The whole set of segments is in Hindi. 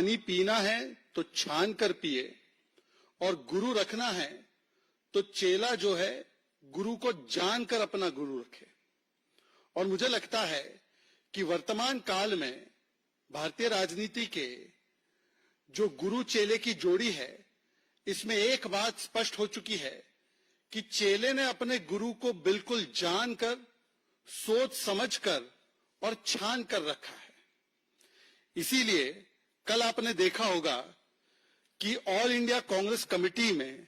पानी पीना है तो छान कर पिए और गुरु रखना है तो चेला जो है गुरु को जानकर अपना गुरु रखे। और मुझे लगता है कि वर्तमान काल में भारतीय राजनीति के जो गुरु चेले की जोड़ी है, इसमें एक बात स्पष्ट हो चुकी है कि चेले ने अपने गुरु को बिल्कुल जानकर, सोच समझकर और छान कर रखा है। इसीलिए कल आपने देखा होगा कि ऑल इंडिया कांग्रेस कमेटी में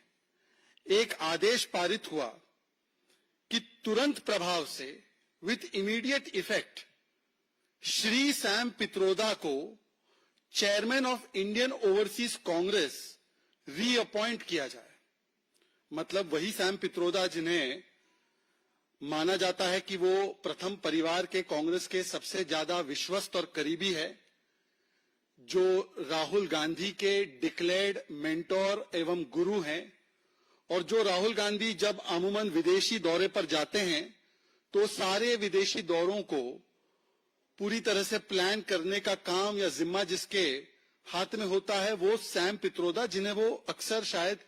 एक आदेश पारित हुआ कि तुरंत प्रभाव से with immediate effect Shri Sam Pitroda को chairman of Indian overseas Congress reappoint किया जाए। मतलब वही सैम पित्रोदा जिन्हें माना जाता है कि वो प्रथम परिवार के कांग्रेस के सबसे ज्यादा विश्वस्त और करीबी है, जो राहुल गांधी के डिक्लेयर्ड मेंटोर एवं गुरु हैं, और जो राहुल गांधी जब अमूमन विदेशी दौरे पर जाते हैं तो सारे विदेशी दौरों को पूरी तरह से प्लान करने का काम या जिम्मा जिसके हाथ में होता है वो सैम पित्रोदा, जिन्हें वो अक्सर शायद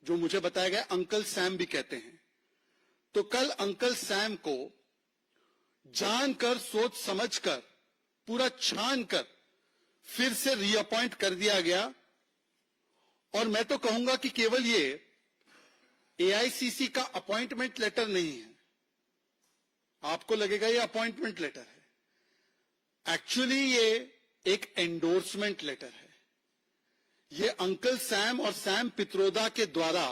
जो मुझे बताया गया अंकल सैम भी कहते हैं। तो कल अंकल सैम को जानकर, सोच समझकर, पूरा छान कर फिर से रीअपॉइंट कर दिया गया। और मैं तो कहूंगा कि केवल ये एआईसीसी का अपॉइंटमेंट लेटर नहीं है। आपको लगेगा ये अपॉइंटमेंट लेटर है, एक्चुअली ये एक एंडोर्समेंट लेटर है। ये अंकल सैम और सैम पित्रोदा के द्वारा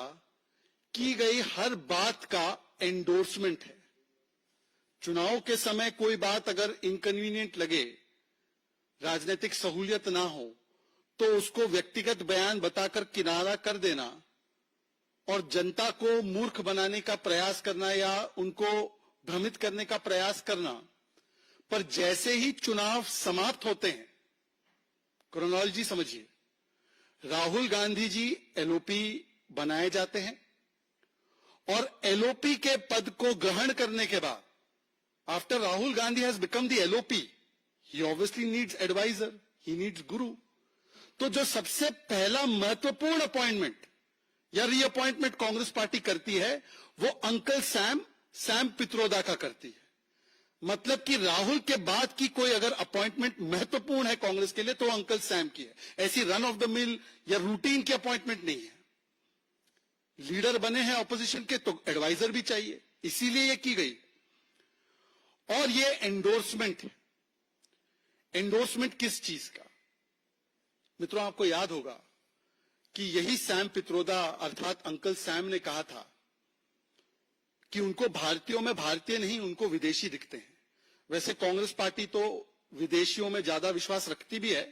की गई हर बात का एंडोर्समेंट है। चुनाव के समय कोई बात अगर इनकन्वीनियंट लगे, राजनीतिक सहूलियत ना हो, तो उसको व्यक्तिगत बयान बताकर किनारा कर देना और जनता को मूर्ख बनाने का प्रयास करना या उनको भ्रमित करने का प्रयास करना। पर जैसे ही चुनाव समाप्त होते हैं, क्रोनोलॉजी समझिए, राहुल गांधी जी एलओपी बनाए जाते हैं और एलओपी के पद को ग्रहण करने के बाद, after Rahul Gandhi has become the LOP, he obviously needs adviser, he needs guru. तो जो सबसे पहला महत्वपूर्ण अपॉइंटमेंट या रीअपॉइंटमेंट कांग्रेस पार्टी करती है वो अंकल सैम पित्रोदा का करती है। मतलब कि राहुल के बाद की कोई अगर अपॉइंटमेंट महत्वपूर्ण है कांग्रेस के लिए तो अंकल सैम की है। ऐसी रन ऑफ द मिल या रूटीन की अपॉइंटमेंट नहीं है। लीडर बने हैं ऑपोजिशन के तो एडवाइजर भी चाहिए, इसीलिए ये की गई। और ये एंडोर्समेंट है। एंडोर्समेंट किस चीज का? मित्रों, आपको याद होगा कि यही सैम पित्रोदा अर्थात अंकल सैम ने कहा था कि उनको भारतीयों में भारतीय नहीं, उनको विदेशी दिखते हैं। वैसे कांग्रेस पार्टी तो विदेशियों में ज्यादा विश्वास रखती भी है,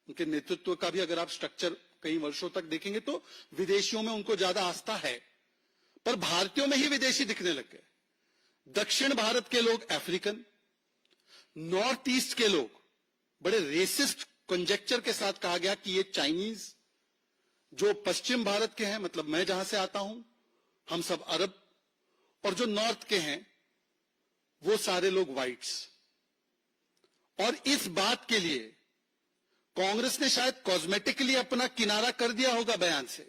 उनके नेतृत्व का भी अगर आप स्ट्रक्चर कई वर्षों तक देखेंगे तो विदेशियों में उनको ज्यादा आस्था है, पर भारतीयों में ही विदेशी दिखने लग गए। दक्षिण भारत के लोग अफ्रीकन, नॉर्थ ईस्ट के लोग बड़े रेसिस्ट कंजेक्चर के साथ कहा गया कि ये चाइनीज, जो पश्चिम भारत के हैं, मतलब मैं जहां से आता हूं हम सब अरब, और जो नॉर्थ के हैं वो सारे लोग व्हाइट्स। और इस बात के लिए कांग्रेस ने शायद कॉस्मेटिकली अपना किनारा कर दिया होगा बयान से,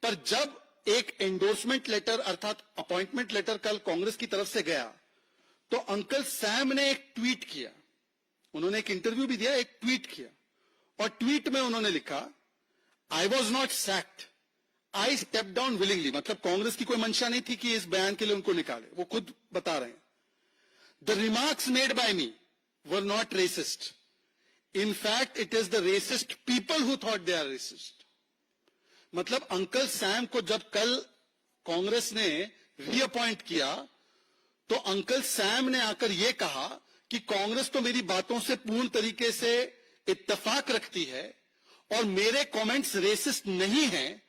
पर जब एक एंडोर्समेंट लेटर अर्थात अपॉइंटमेंट लेटर कल कांग्रेस की तरफ से गया तो अंकल सैम ने एक ट्वीट किया। उन्होंने एक इंटरव्यू भी दिया, एक ट्वीट किया, और ट्वीट में उन्होंने लिखा, I was not sacked, I step down willingly. मतलब कांग्रेस की कोई मंशा नहीं थी कि इस बयान के लिए उनको निकाले, वो खुद बता रहे हैं। The remarks made by me were not racist, in fact it is the racist people who thought they are racist. मतलब अंकल सैम को जब कल कांग्रेस ने रीअपॉइंट किया तो अंकल सैम ने आकर यह कहा कि कांग्रेस तो मेरी बातों से पूर्ण तरीके से इत्तेफाक रखती है और मेरे कमेंट्स रेसिस्ट नहीं हैं,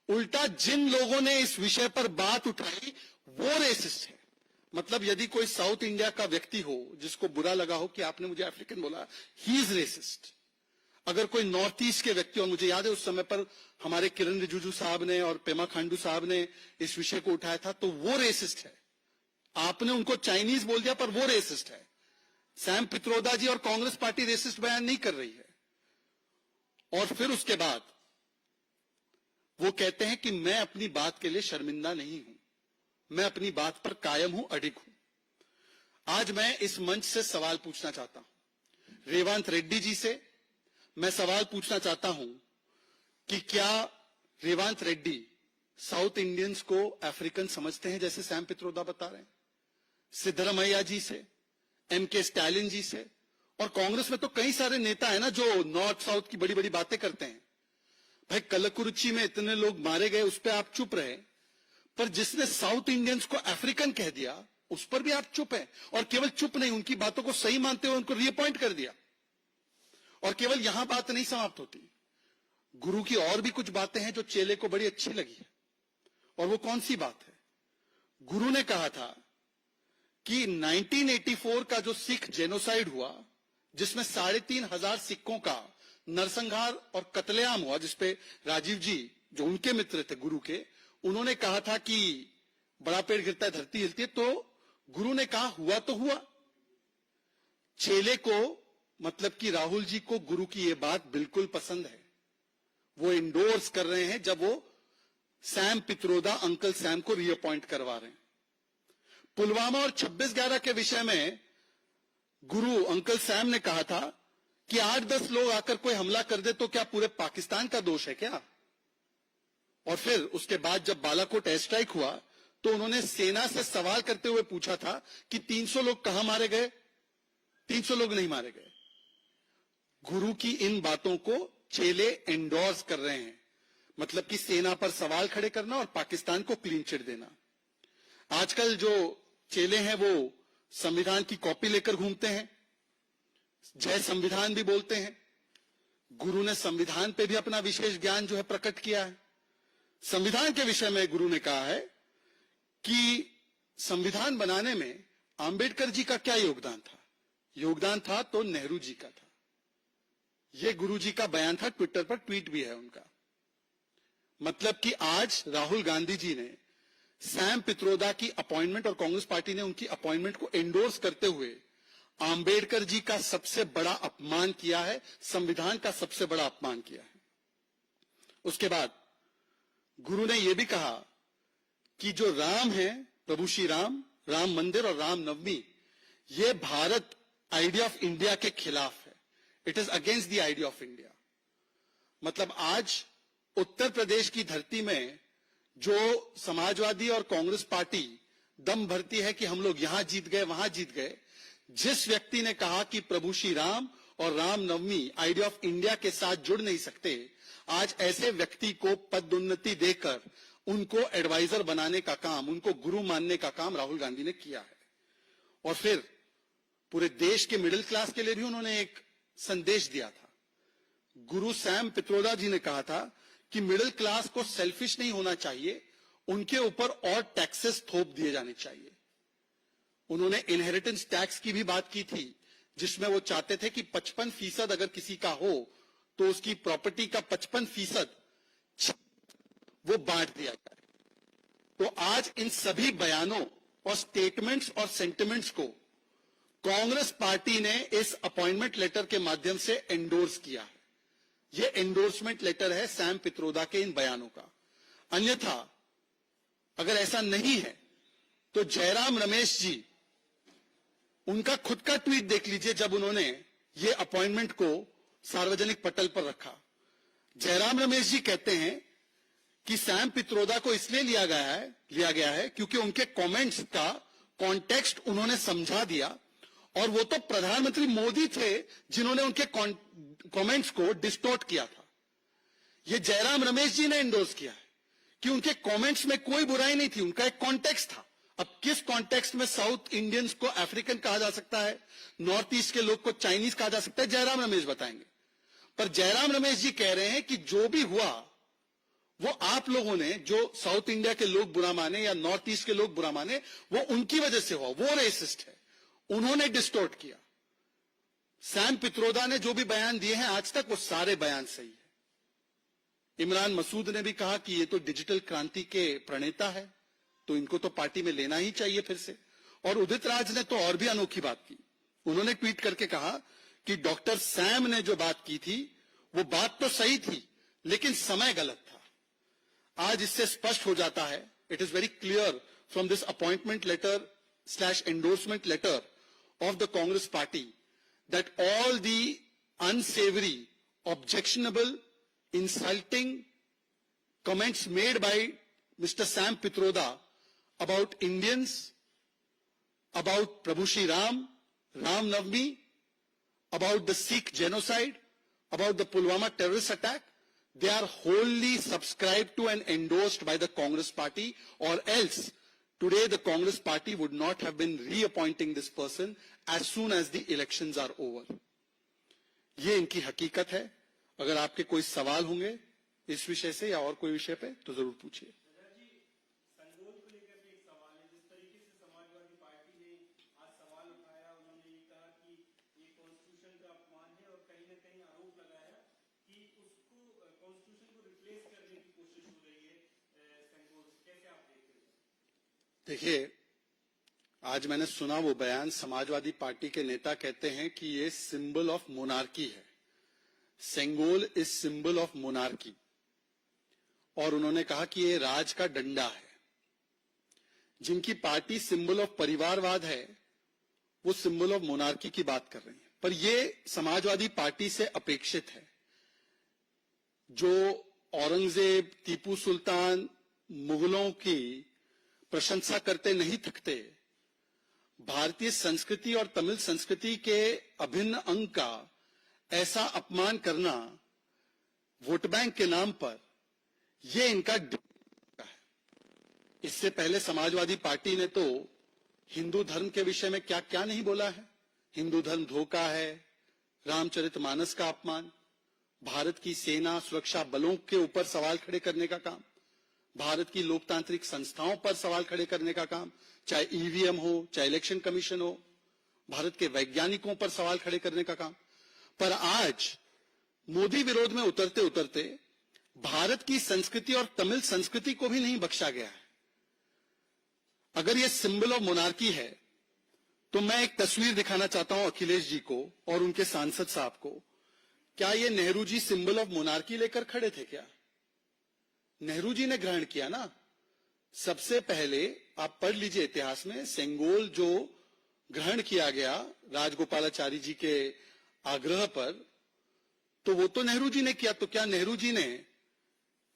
उल्टा जिन लोगों ने इस विषय पर बात उठाई वो रेसिस्ट है। मतलब यदि कोई साउथ इंडिया का व्यक्ति हो जिसको बुरा लगा हो कि आपने मुझे अफ्रीकन बोला, ही इज रेसिस्ट। अगर कोई नॉर्थ ईस्ट के व्यक्ति, और मुझे याद है उस समय पर हमारे किरण रिजिजू साहब ने और पेमा खांडू साहब ने इस विषय को उठाया था, तो वो रेसिस्ट है। आपने उनको चाइनीज बोल दिया पर वो रेसिस्ट है। सैम पित्रोदा जी और कांग्रेस पार्टी रेसिस्ट बयान नहीं कर रही है। और फिर उसके बाद वो कहते हैं कि मैं अपनी बात के लिए शर्मिंदा नहीं हूं, मैं अपनी बात पर कायम हूं, अडिग हूं। आज मैं इस मंच से सवाल पूछना चाहता हूं, रेवंत रेड्डी जी से मैं सवाल पूछना चाहता हूं कि क्या रेवंत रेड्डी साउथ इंडियंस को अफ्रीकन समझते हैं जैसे सैम पित्रोदा बता रहे हैं? सिद्धरामैया जी से, एमके स्टालिन जी से, और कांग्रेस में तो कई सारे नेता हैं ना जो नॉर्थ साउथ की बड़ी बड़ी बातें करते हैं। भाई कलकुरुची में इतने लोग मारे गए, उस पर आप चुप रहे, पर जिसने साउथ इंडियंस को अफ्रीकन कह दिया उस पर भी आप चुप हैं। और केवल चुप नहीं, उनकी बातों को सही मानते हुए उनको रीअपॉइंट कर दिया। और केवल यहां बात नहीं समाप्त होती, गुरु की और भी कुछ बातें हैं जो चेले को बड़ी अच्छी लगी है। और वो कौन सी बात है? गुरु ने कहा था कि 1984 का जो सिख जेनोसाइड हुआ, जिसमें 3,500 सिखों का नरसंहार और कत्लेआम हुआ, जिसपे राजीव जी जो उनके मित्र थे गुरु के, उन्होंने कहा था कि बड़ा पेड़ गिरता है धरती हिलती है। तो गुरु ने कहा हुआ तो हुआ। चेले को, मतलब कि राहुल जी को, गुरु की यह बात बिल्कुल पसंद है। वो इंडोर्स कर रहे हैं जब वो सैम पित्रोदा, अंकल सैम को रीअपॉइंट करवा रहे हैं। पुलवामा और 26/11 के विषय में गुरु अंकल सैम ने कहा था कि 8-10 लोग आकर कोई हमला कर दे तो क्या पूरे पाकिस्तान का दोष है क्या? और फिर उसके बाद जब बालाकोट एयर स्ट्राइक हुआ तो उन्होंने सेना से सवाल करते हुए पूछा था कि 300 लोग कहां मारे गए? 300 लोग नहीं मारे गए। गुरु की इन बातों को चेले एंडोर्स कर रहे हैं, मतलब कि सेना पर सवाल खड़े करना और पाकिस्तान को क्लीन चिट देना। आजकल जो चेले हैं वो संविधान की कॉपी लेकर घूमते हैं, जय संविधान भी बोलते हैं। गुरु ने संविधान पे भी अपना विशेष ज्ञान जो है प्रकट किया है। संविधान के विषय में गुरु ने कहा है कि संविधान बनाने में आंबेडकर जी का क्या योगदान था? योगदान था तो नेहरू जी का था। यह गुरु जी का बयान था, ट्विटर पर ट्वीट भी है उनका। मतलब कि आज राहुल गांधी जी ने सैम पित्रोदा की अपॉइंटमेंट और कांग्रेस पार्टी ने उनकी अपॉइंटमेंट को एंडोर्स करते हुए आंबेडकर जी का सबसे बड़ा अपमान किया है, संविधान का सबसे बड़ा अपमान किया है। उसके बाद गुरु ने यह भी कहा कि जो राम है, प्रभु श्री राम, राम मंदिर और राम नवमी, यह भारत आइडिया ऑफ इंडिया के खिलाफ है। It is against the idea of India. मतलब आज उत्तर प्रदेश की धरती में जो समाजवादी और कांग्रेस पार्टी दम भरती है कि हम लोग यहां जीत गए, वहां जीत गए, जिस व्यक्ति ने कहा कि प्रभु श्री राम और रामनवमी आइडिया ऑफ इंडिया के साथ जुड़ नहीं सकते, आज ऐसे व्यक्ति को पदोन्नति देकर उनको एडवाइजर बनाने का काम, उनको गुरु मानने का काम राहुल गांधी ने किया है। और फिर पूरे देश के मिडिल क्लास के लिए भी उन्होंने एक संदेश दिया था। गुरु सैम पित्रोदा जी ने कहा था कि मिडिल क्लास को सेल्फिश नहीं होना चाहिए, उनके ऊपर और टैक्सेस थोप दिए जाने चाहिए। उन्होंने इनहेरिटेंस टैक्स की भी बात की थी, जिसमें वो चाहते थे कि 55% अगर किसी का हो तो उसकी प्रॉपर्टी का 55% वो बांट दिया जाए। तो आज इन सभी बयानों और स्टेटमेंट्स और सेंटिमेंट्स को कांग्रेस पार्टी ने इस अपॉइंटमेंट लेटर के माध्यम से एंडोर्स किया है। यह एंडोर्समेंट लेटर है सैम पित्रोदा के इन बयानों का। अन्यथा अगर ऐसा नहीं है तो जयराम रमेश जी, उनका खुद का ट्वीट देख लीजिए जब उन्होंने ये अपॉइंटमेंट को सार्वजनिक पटल पर रखा। जयराम रमेश जी कहते हैं कि सैम पित्रोदा को इसलिए लिया गया है क्योंकि उनके कमेंट्स का कॉन्टेक्स्ट उन्होंने समझा दिया, और वो तो प्रधानमंत्री मोदी थे जिन्होंने उनके कमेंट्स को डिस्टॉर्ट किया था। ये जयराम रमेश जी ने एंडोर्स किया है कि उनके कमेंट्स में कोई बुराई नहीं थी, उनका एक कॉन्टेक्स्ट था। अब किस कॉन्टेक्स्ट में साउथ इंडियंस को अफ्रीकन कहा जा सकता है, नॉर्थ ईस्ट के लोग को चाइनीज कहा जा सकता है, जयराम रमेश बताएंगे। पर जयराम रमेश जी कह रहे हैं कि जो भी हुआ वो आप लोगों ने, जो साउथ इंडिया के लोग बुरा माने या नॉर्थ ईस्ट के लोग बुरा माने, वो उनकी वजह से हुआ, वो रेसिस्ट है, उन्होंने डिस्टॉर्ट किया। सैम पित्रोदा ने जो भी बयान दिए हैं आज तक, वो सारे बयान सही है। इमरान मसूद ने भी कहा कि ये तो डिजिटल क्रांति के प्रणेता है, तो इनको तो पार्टी में लेना ही चाहिए फिर से। और उदित राज ने तो और भी अनोखी बात की। उन्होंने ट्वीट करके कहा कि डॉक्टर सैम ने जो बात की थी वो बात तो सही थी, लेकिन समय गलत था। आज इससे स्पष्ट हो जाता है, it is very clear from this appointment letter / endorsement letter of the Congress party that all the unsavory, objectionable, insulting comments made by Mr. Sam Pitroda about Indians, about Prabhu Shri Ram, Ram Navami, about the Sikh genocide, about the Pulwama terrorist attack, they are wholly subscribed to and endorsed by the Congress party, or else today the Congress party would not have been reappointing this person as soon as the elections are over. ये इनकी हकीकत है। अगर आपके कोई सवाल होंगे इस विषय से या और कोई विषय पे तो जरूर पूछिए। देखिए, आज मैंने सुना वो बयान, समाजवादी पार्टी के नेता कहते हैं कि ये सिंबल ऑफ मोनार्की है, Sengol is symbol of monarchy, और उन्होंने कहा कि ये राज का डंडा है। जिनकी पार्टी सिंबल ऑफ परिवारवाद है वो सिंबल ऑफ मोनार्की की बात कर रही है, पर ये समाजवादी पार्टी से अपेक्षित है। जो औरंगजेब, टीपू सुल्तान, मुगलों की प्रशंसा करते नहीं थकते, भारतीय संस्कृति और तमिल संस्कृति के अभिन्न अंग का ऐसा अपमान करना वोट बैंक के नाम पर, यह इनका है। इससे पहले समाजवादी पार्टी ने तो हिंदू धर्म के विषय में क्या क्या नहीं बोला है। हिंदू धर्म धोखा है, रामचरितमानस का अपमान, भारत की सेना सुरक्षा बलों के ऊपर सवाल खड़े करने का काम, भारत की लोकतांत्रिक संस्थाओं पर सवाल खड़े करने का काम, चाहे ईवीएम हो, चाहे इलेक्शन कमीशन हो, भारत के वैज्ञानिकों पर सवाल खड़े करने का काम। पर आज मोदी विरोध में उतरते उतरते भारत की संस्कृति और तमिल संस्कृति को भी नहीं बख्शा गया है। अगर यह सिंबल ऑफ मोनार्की है तो मैं एक तस्वीर दिखाना चाहता हूं अखिलेश जी को और उनके सांसद साहब को। क्या ये Nehru ji symbol of monarchy लेकर खड़े थे क्या? नेहरू जी ने ग्रहण किया ना। सबसे पहले आप पढ़ लीजिए इतिहास में, सेंगोल जो ग्रहण किया गया राजगोपालाचारी जी के आग्रह पर, तो वो तो नेहरू जी ने किया। तो क्या नेहरू जी ने,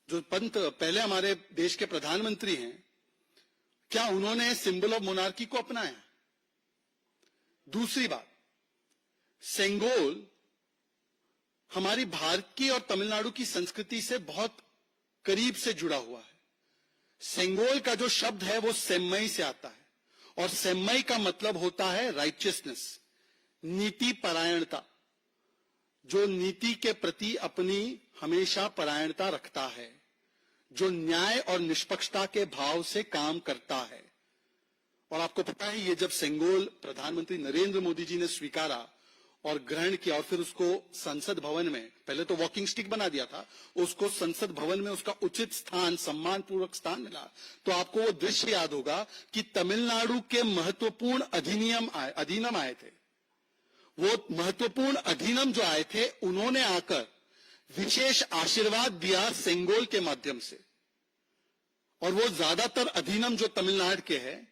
जो पंत पहले हमारे देश के प्रधानमंत्री हैं, क्या उन्होंने सिंबल ऑफ मोनार्की को अपनाया? दूसरी बात, सेंगोल हमारी भारत की और तमिलनाडु की संस्कृति से बहुत करीब से जुड़ा हुआ है। सेंगोल का जो शब्द है वो सेम्मई से आता है, और सेम्मई का मतलब होता है राइचियसनेस, नीति परायणता। जो नीति के प्रति अपनी हमेशा परायणता रखता है, जो न्याय और निष्पक्षता के भाव से काम करता है। और आपको पता है, ये जब सेंगोल प्रधानमंत्री नरेंद्र मोदी जी ने स्वीकारा और ग्रहण किया, और फिर उसको संसद भवन में, पहले तो वॉकिंग स्टिक बना दिया था, उसको संसद भवन में उसका उचित स्थान, सम्मानपूर्वक स्थान मिला, तो आपको वो दृश्य याद होगा कि तमिलनाडु के महत्वपूर्ण अधिनियम आए थे। वो महत्वपूर्ण अधिनियम जो आए थे, उन्होंने आकर विशेष आशीर्वाद दिया सेंगोल के माध्यम से। और वो ज्यादातर अधिनियम जो तमिलनाडु के हैं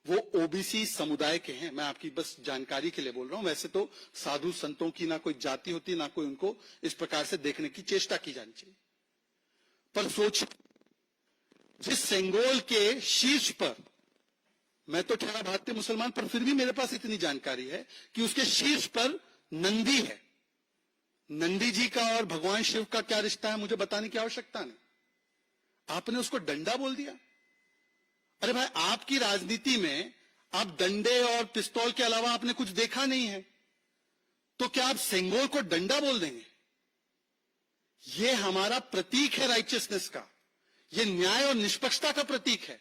वो ओबीसी समुदाय के हैं। मैं आपकी बस जानकारी के लिए बोल रहा हूं। वैसे तो साधु संतों की ना कोई जाति होती, ना कोई उनको इस प्रकार से देखने की चेष्टा की जानी चाहिए। पर सोच, जिस सेंगोल के शीर्ष पर, मैं तो ठहरा भारतीय मुसलमान, पर फिर भी मेरे पास इतनी जानकारी है कि उसके शीर्ष पर नंदी है। नंदी जी का और भगवान शिव का क्या रिश्ता है मुझे बताने की आवश्यकता नहीं। आपने उसको डंडा बोल दिया। अरे भाई, आपकी राजनीति में आप डंडे और पिस्तौल के अलावा आपने कुछ देखा नहीं है, तो क्या आप सेंगोल को डंडा बोल देंगे? यह हमारा प्रतीक है राइचियसनेस का, यह न्याय और निष्पक्षता का प्रतीक है।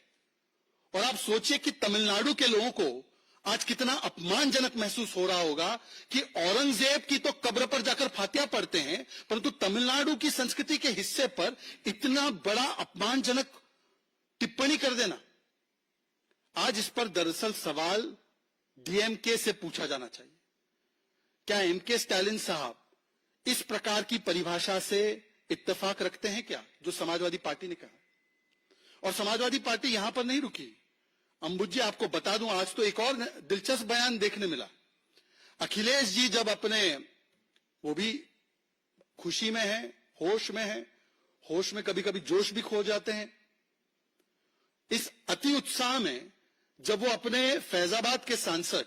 और आप सोचिए कि तमिलनाडु के लोगों को आज कितना अपमानजनक महसूस हो रहा होगा कि औरंगजेब की तो कब्र पर जाकर फातिहा पढ़ते हैं, परंतु तमिलनाडु की संस्कृति के हिस्से पर इतना बड़ा अपमानजनक टिप्पणी कर देना। आज इस पर दरअसल सवाल डीएमके से पूछा जाना चाहिए। क्या एमके स्टालिन साहब इस प्रकार की परिभाषा से इत्तेफाक रखते हैं क्या, जो समाजवादी पार्टी ने कहा? और समाजवादी पार्टी यहां पर नहीं रुकी। अंबुज जी, आपको बता दूं, आज तो एक और दिलचस्प बयान देखने मिला। अखिलेश जी जब अपने, वो भी खुशी में है, होश में है, होश में कभी कभी जोश भी खो जाते हैं, इस अति उत्साह में जब वो अपने फैजाबाद के सांसद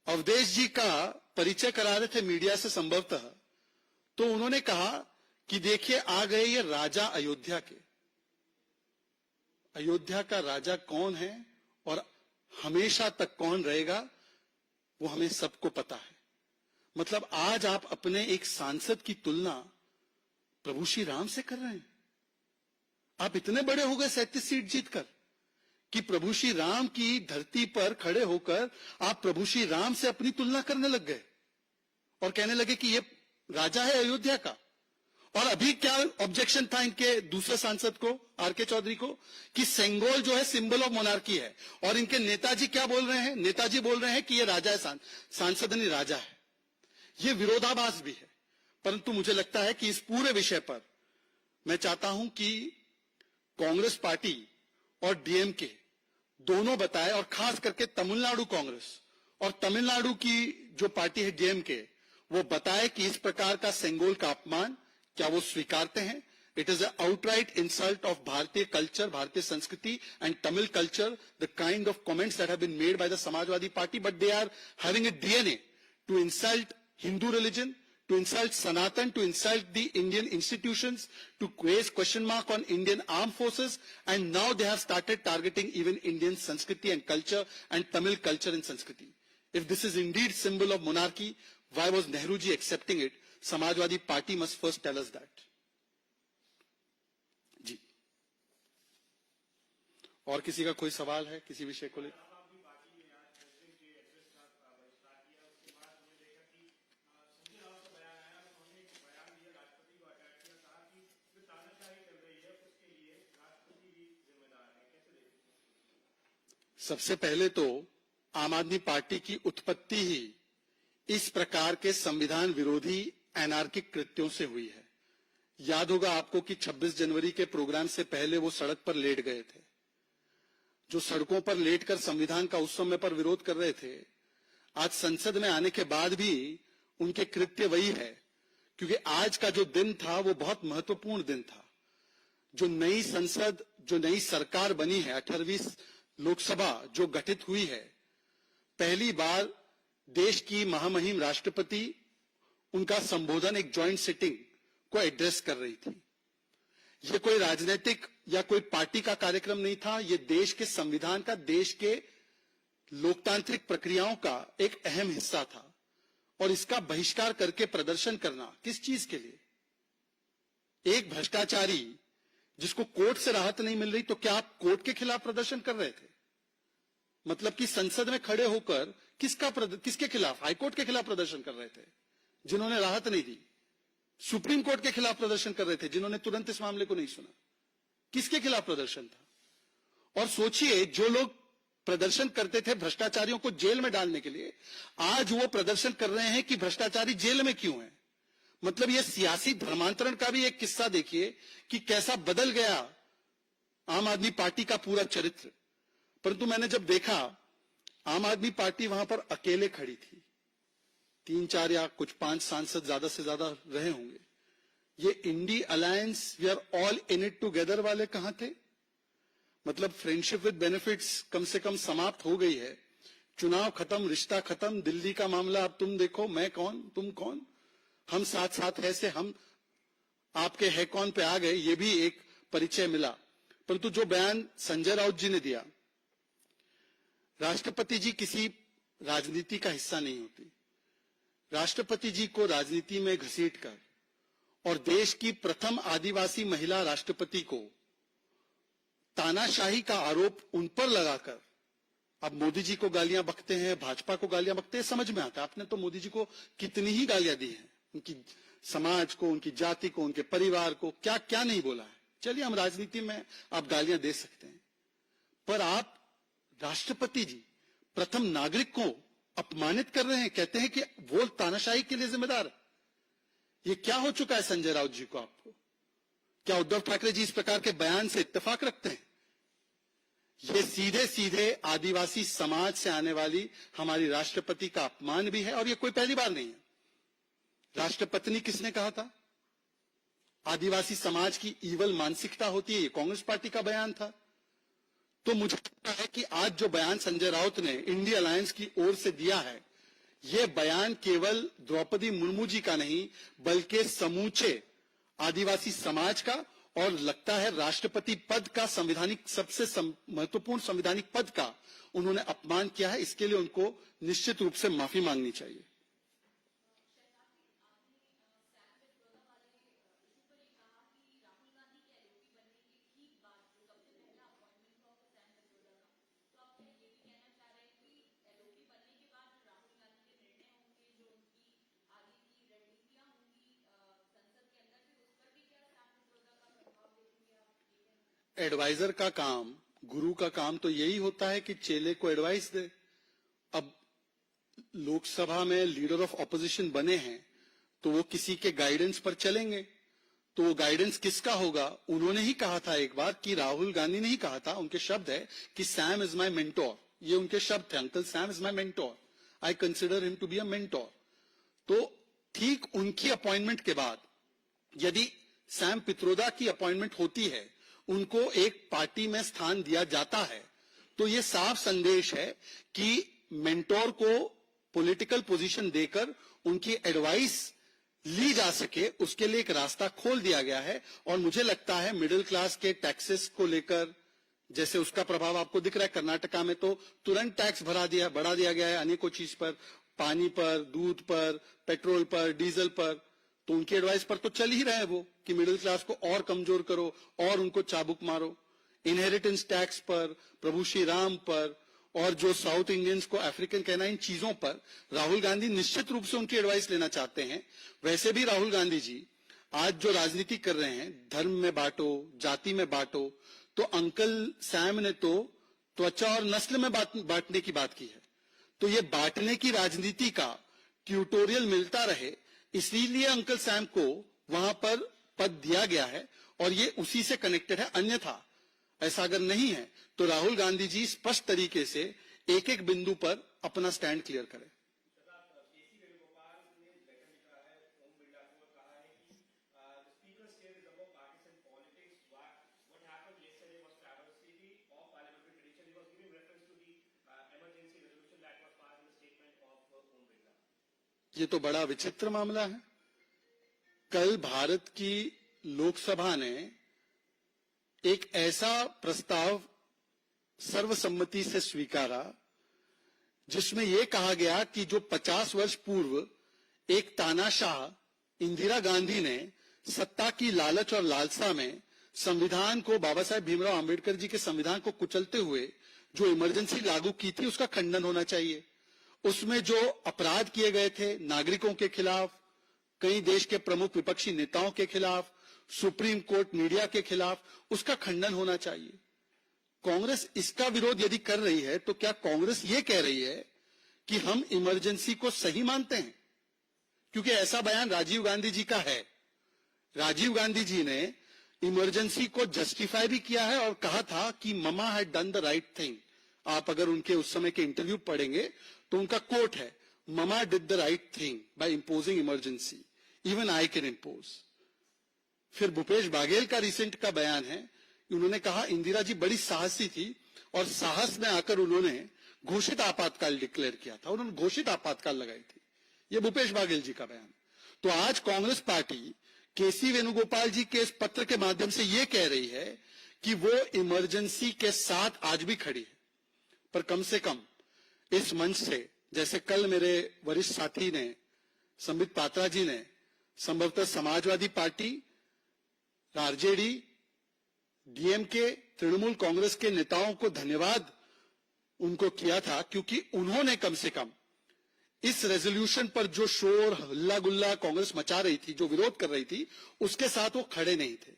अवधेश जी का परिचय करा रहे थे मीडिया से संभवतः, तो उन्होंने कहा कि देखिए आ गए ये राजा अयोध्या के। अयोध्या का राजा कौन है और हमेशा तक कौन रहेगा वो हमें सबको पता है। मतलब आज आप अपने एक सांसद की तुलना प्रभु श्री राम से कर रहे हैं। आप इतने बड़े हो गए 37 सीट जीतकर कि प्रभु श्री राम की धरती पर खड़े होकर आप प्रभु श्री राम से अपनी तुलना करने लग गए और कहने लगे कि ये राजा है अयोध्या का। और अभी क्या ऑब्जेक्शन था इनके दूसरे सांसद को, आर.के. चौधरी को, कि सेंगोल जो है सिंबल ऑफ मोनार्की है, और इनके नेताजी क्या बोल रहे हैं? नेताजी बोल रहे हैं कि ये राजा है, सांसद नहीं राजा है। ये विरोधाभास भी है। परंतु मुझे लगता है कि इस पूरे विषय पर मैं चाहता हूं कि कांग्रेस पार्टी और डीएमके दोनों बताए, और खास करके तमिलनाडु कांग्रेस और तमिलनाडु की जो पार्टी है डीएमके, वो बताए कि इस प्रकार का सेंगोल का अपमान क्या वो स्वीकारते हैं? It is outright insult of Bharatiya culture, Bharatiya sanskriti and Tamil culture, the kind of comments that have been made by the Samajwadi Party, but they are having a DNA to insult Hindu religion, to insult Sanatan, to insult the Indian institutions, to raise question mark on Indian armed forces, and now they have started targeting even Indian Sanskriti and culture and Tamil culture and Sanskriti. If this is indeed symbol of monarchy, why was Nehruji accepting it? Samajwadi Party must first tell us that. जी, और किसी का कोई सवाल है किसी विषय को लेकर? सबसे पहले तो आम आदमी पार्टी की उत्पत्ति ही इस प्रकार के संविधान विरोधी एनार्किक कृत्यों से हुई है। याद होगा आपको कि 26 जनवरी के प्रोग्राम से पहले वो सड़क पर लेट गए थे। जो सड़कों पर लेटकर संविधान का उस समय पर विरोध कर रहे थे, आज संसद में आने के बाद भी उनके कृत्य वही है, क्योंकि आज का जो दिन था वो बहुत महत्वपूर्ण दिन था। जो नई संसद, जो नई सरकार बनी है, 18वीं लोकसभा जो गठित हुई है, पहली बार देश की महामहिम राष्ट्रपति उनका संबोधन एक जॉइंट सिटिंग को एड्रेस कर रही थी। यह कोई राजनीतिक या कोई पार्टी का कार्यक्रम नहीं था, यह देश के संविधान का, देश के लोकतांत्रिक प्रक्रियाओं का एक अहम हिस्सा था। और इसका बहिष्कार करके प्रदर्शन करना किस चीज के लिए? एक भ्रष्टाचारी जिसको कोर्ट से राहत नहीं मिल रही, तो क्या आप कोर्ट के खिलाफ प्रदर्शन कर रहे थे? मतलब कि संसद में खड़े होकर किसके खिलाफ? हाईकोर्ट के खिलाफ प्रदर्शन कर रहे थे जिन्होंने राहत नहीं दी। सुप्रीम कोर्ट के खिलाफ प्रदर्शन कर रहे थे जिन्होंने तुरंत इस मामले को नहीं सुना। किसके खिलाफ प्रदर्शन था? और सोचिए, जो लोग प्रदर्शन करते थे भ्रष्टाचारियों को जेल में डालने के लिए, आज वो प्रदर्शन कर रहे हैं कि भ्रष्टाचारी जेल में क्यों है। मतलब ये सियासी धर्मांतरण का भी एक किस्सा देखिए कि कैसा बदल गया आम आदमी पार्टी का पूरा चरित्र। परंतु मैंने जब देखा आम आदमी पार्टी वहां पर अकेले खड़ी थी, 3-4 या कुछ 5 सांसद ज्यादा से ज्यादा रहे होंगे। ये INDI alliance, we are all in it together वाले कहां थे? मतलब फ्रेंडशिप विद बेनिफिट्स कम से कम समाप्त हो गई है। चुनाव खत्म, रिश्ता खत्म, दिल्ली का मामला अब तुम देखो, मैं कौन तुम कौन, हम साथ साथ है से हम आपके है कौन पे आ गए, ये भी एक परिचय मिला। परंतु जो बयान संजय राउत जी ने दिया, राष्ट्रपति जी किसी राजनीति का हिस्सा नहीं होती। राष्ट्रपति जी को राजनीति में घसीटकर और देश की प्रथम आदिवासी महिला राष्ट्रपति को तानाशाही का आरोप उन पर लगाकर अब मोदी जी को गालियां बकते हैं, भाजपा को गालियां बकते हैं, समझ में आता है। आपने तो मोदी जी को कितनी ही गालियां दी हैं, उनकी समाज को, उनकी जाति को, उनके परिवार को, क्या क्या नहीं बोला है। चलिए, हम राजनीति में आप गालियां दे सकते हैं, पर आप राष्ट्रपति जी, प्रथम नागरिक को अपमानित कर रहे हैं, कहते हैं कि वो तानाशाही के लिए जिम्मेदार है। ये क्या हो चुका है संजय राउत जी को? आपको क्या उद्धव ठाकरे जी इस प्रकार के बयान से इत्तेफाक रखते हैं? ये सीधे सीधे आदिवासी समाज से आने वाली हमारी राष्ट्रपति का अपमान भी है, और ये कोई पहली बार नहीं है। राष्ट्रपति किसने कहा था? आदिवासी समाज की ईवल मानसिकता होती है, ये कांग्रेस पार्टी का बयान था। तो मुझे लगता है कि आज जो बयान संजय राउत ने इंडिया अलायंस की ओर से दिया है, यह बयान केवल द्रौपदी मुर्मू जी का नहीं बल्कि समूचे आदिवासी समाज का, और लगता है राष्ट्रपति पद का, संवैधानिक सबसे महत्वपूर्ण संवैधानिक पद का उन्होंने अपमान किया है। इसके लिए उनको निश्चित रूप से माफी मांगनी चाहिए। एडवाइजर का काम, गुरु का काम तो यही होता है कि चेले को एडवाइस दे। अब लोकसभा में लीडर ऑफ ऑपोजिशन बने हैं तो वो किसी के गाइडेंस पर चलेंगे। तो वो गाइडेंस किसका होगा? उन्होंने ही कहा था एक बार कि राहुल गांधी ने ही कहा था, उनके शब्द है कि सैम इज माय मेंटोर। ये उनके शब्द थे, uncle Sam is my mentor, I consider him to be a mentor. तो ठीक उनकी अपॉइंटमेंट के बाद यदि सैम पित्रोदा की अपॉइंटमेंट होती है, उनको एक पार्टी में स्थान दिया जाता है, तो ये साफ संदेश है कि मेंटोर को पॉलिटिकल पोजीशन देकर उनकी एडवाइस ली जा सके, उसके लिए एक रास्ता खोल दिया गया है। और मुझे लगता है मिडिल क्लास के टैक्सेस को लेकर जैसे उसका प्रभाव आपको दिख रहा है, कर्नाटका में तो तुरंत टैक्स बढ़ा दिया गया है अनेकों चीज पर, पानी पर, दूध पर, पेट्रोल पर, डीजल पर। तो उनकी एडवाइस पर तो चल ही रहे हैं वो कि मिडिल क्लास को और कमजोर करो और उनको चाबुक मारो। इनहेरिटेंस टैक्स पर, प्रभु श्री राम पर, और जो साउथ इंडियंस को अफ्रीकन कहना, इन चीजों पर राहुल गांधी निश्चित रूप से उनकी एडवाइस लेना चाहते हैं। वैसे भी राहुल गांधी जी आज जो राजनीति कर रहे हैं, धर्म में बांटो, जाति में बांटो, तो अंकल सैम ने तो त्वचा और नस्ल में बांटने की बात की है। तो ये बांटने की राजनीति का ट्यूटोरियल मिलता रहे, इसीलिए अंकल सैम को वहां पर पद दिया गया है, और ये उसी से कनेक्टेड है। अन्यथा ऐसा अगर नहीं है तो राहुल गांधी जी स्पष्ट तरीके से एक एक बिंदु पर अपना स्टैंड क्लियर करें। ये तो बड़ा विचित्र मामला है। कल भारत की लोकसभा ने एक ऐसा प्रस्ताव सर्वसम्मति से स्वीकारा जिसमें यह कहा गया कि जो 50 वर्ष पूर्व एक तानाशाह इंदिरा गांधी ने सत्ता की लालच और लालसा में संविधान को, बाबा साहेब भीमराव अंबेडकर जी के संविधान को कुचलते हुए जो इमरजेंसी लागू की थी, उसका खंडन होना चाहिए। उसमें जो अपराध किए गए थे नागरिकों के खिलाफ, कई देश के प्रमुख विपक्षी नेताओं के खिलाफ, सुप्रीम कोर्ट मीडिया के खिलाफ, उसका खंडन होना चाहिए। कांग्रेस इसका विरोध यदि कर रही है तो क्या कांग्रेस ये कह रही है कि हम इमरजेंसी को सही मानते हैं? क्योंकि ऐसा बयान राजीव गांधी जी का है। राजीव गांधी जी ने इमरजेंसी को जस्टिफाई भी किया है और कहा था कि mama had done the right thing. आप अगर उनके उस समय के इंटरव्यू पढ़ेंगे तो उनका कोट है, mama did the right thing by imposing emergency, even I can impose. फिर भूपेश बाघेल का रिसेंट का बयान है, उन्होंने कहा इंदिरा जी बड़ी साहसी थी और साहस में आकर उन्होंने घोषित आपातकाल डिक्लेयर किया था, उन्होंने घोषित आपातकाल लगाई थी। ये भूपेश बाघेल जी का बयान। तो आज कांग्रेस पार्टी केसी वेणुगोपाल जी के इस पत्र के माध्यम से ये कह रही है कि वो इमरजेंसी के साथ आज भी खड़ी है। पर कम से कम इस मंच से, जैसे कल मेरे वरिष्ठ साथी ने, संबित पात्रा जी ने संभवतः Samajwadi party, RJD, DMK, Trinamool Congress के नेताओं को धन्यवाद उनको किया था, क्योंकि उन्होंने कम से कम इस रेजोल्यूशन पर जो शोर हल्ला गुल्ला कांग्रेस मचा रही थी, जो विरोध कर रही थी, उसके साथ वो खड़े नहीं थे।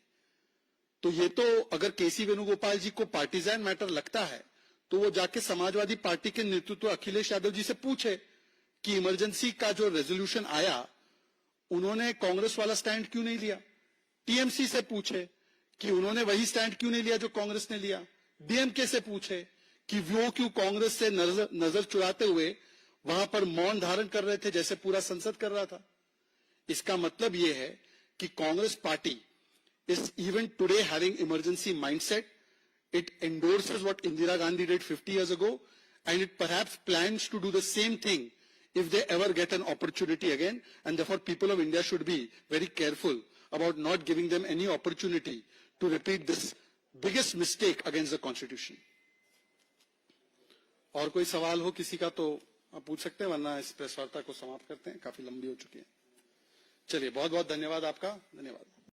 तो ये तो अगर केसी वेणुगोपाल जी को पार्टीजन मैटर लगता है तो वो जाके समाजवादी पार्टी के नेतृत्व अखिलेश यादव जी से पूछे कि इमरजेंसी का जो रेजोल्यूशन आया उन्होंने कांग्रेस वाला स्टैंड क्यों नहीं लिया? टीएमसी से पूछे कि उन्होंने वही स्टैंड क्यों नहीं लिया जो कांग्रेस ने लिया? डीएमके से पूछे कि वो क्यों कांग्रेस से नजर चुराते हुए वहां पर मौन धारण कर रहे थे जैसे पूरा संसद कर रहा था? इसका मतलब यह है कि Congress party is even today having emergency mindset. It endorses what Indira Gandhi did 50 years ago, and it perhaps plans to do the same thing if they ever get an opportunity again. And therefore, people of India should be very careful about not giving them any opportunity to repeat this biggest mistake against the Constitution. और कोई सवाल हो किसी का तो आप पूछ सकते हैं, वरना इस प्रेस वार्ता को समाप्त करते हैं, काफी लंबी हो चुकी है। चलिए, बहुत बहुत धन्यवाद आपका। धन्यवाद।